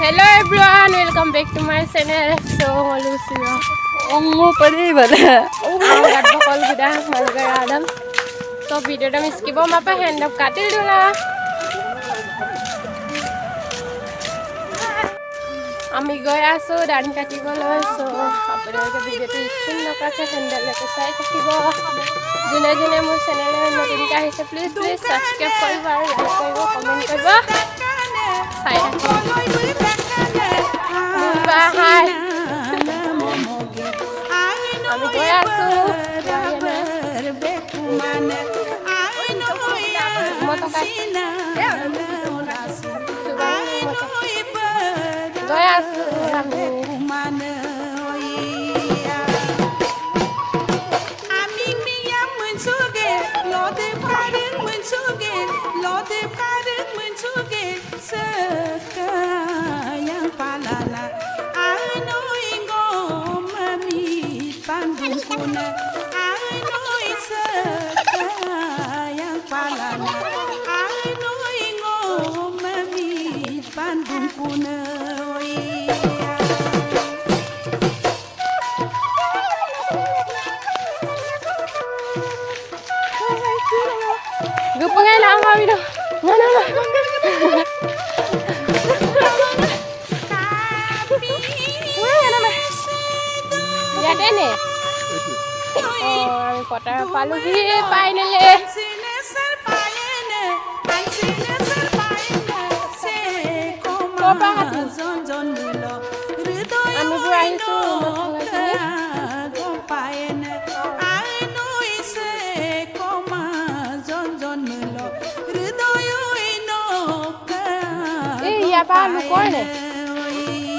Hello everyone, welcome back to my channel. So, malusya. Ongo pari bala. Ang gadbakol gida malagay Adam. So, video টা আমি skip mapa hand up katil dula. আমি গৈ আছো দাড়ি কাটিবলৈ। So আপোনালোকে ভিডিঅ'টো স্কিপ নকৰাকৈ হেণ্ডেললৈকে চাই থাকিব। যোনে যোনে মোৰ চেনেললৈ নতুনকৈ আহিছে প্লিজ ছাবস্ক্ৰাইব কৰিব আৰু লাইক কৰিব কমেণ্ট কৰিব চাই থাকিব। হাই আমি গৈ আছো গৈ আছো আমি Gupangay lang kami do. Mana na. Ya kene. Oh, আমি কটা পালুহি ফাইনালি। আমি বুঢ়া আহিছো apa lukor ne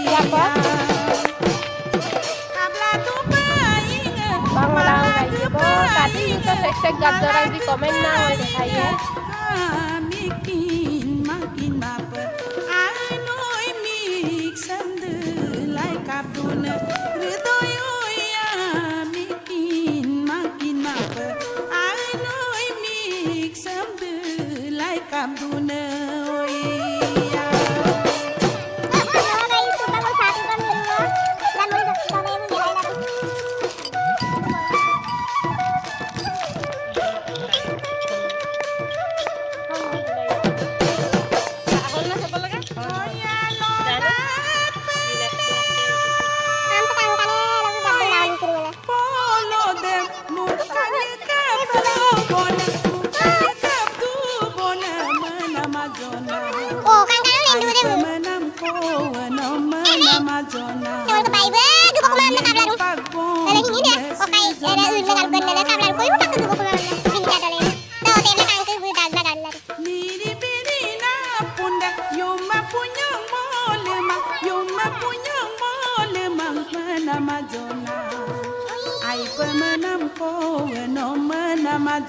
siapa bang malang kayak bo tadi kita sek gador di komen na oleh dikhaiye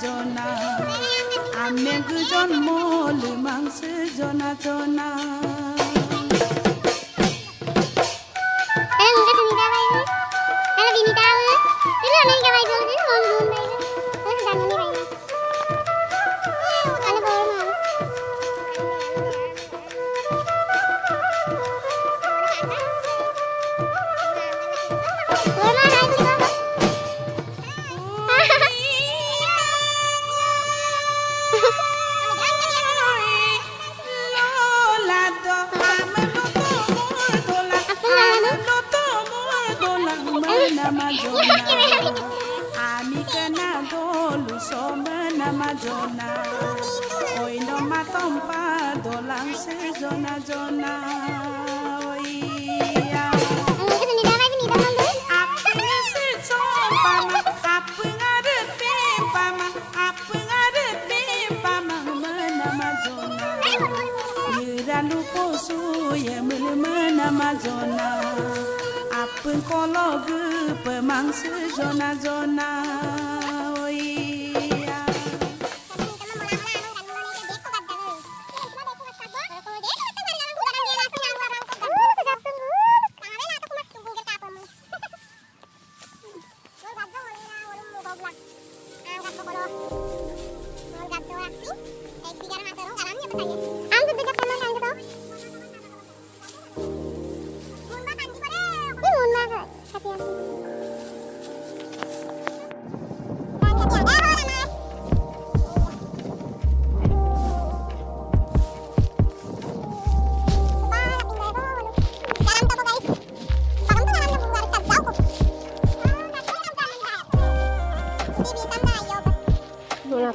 Jona, ame gujon mol mang se jona jona. Ami kena dolu somena majona, oi no matompa dolang se jona jona, oi ya. Apa ngase compama, apa ngadet pempama, apa ngadet pempama mena majona. Iralu posu ye mena majona. Apun kolog pemang sejona zona oia. Ang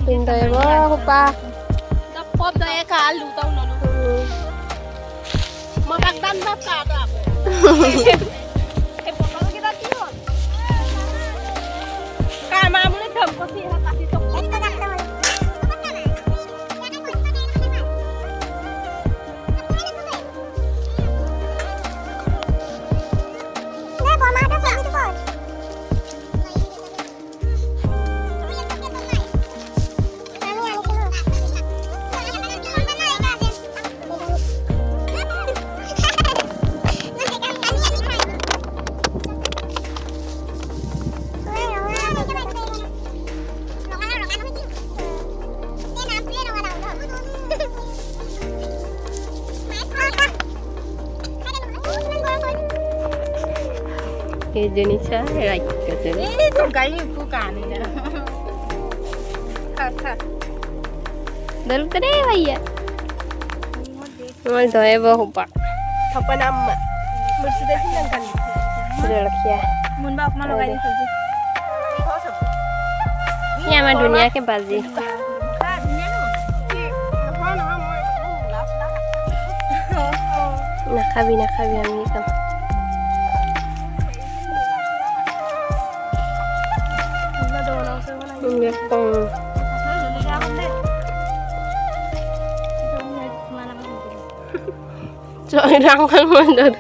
Pinta ya boh kupa. Dapat daya kalu tahu lalu. Mabagdan bata aku. Potong kita tiun. Kama mulai dam ko sih kasih sok. Indonesia like gitu. Itu kayaknya bukan ya. Kak. Dal kade भैया. Mal doye boh kupa. Apa nama? Bersih nang kan. Sudah rakhia. Mun bapak malu kayak gitu. Ini ama dunia ke bazi. Nakabi ami kam. Ini pong. Soalnya kan mandor.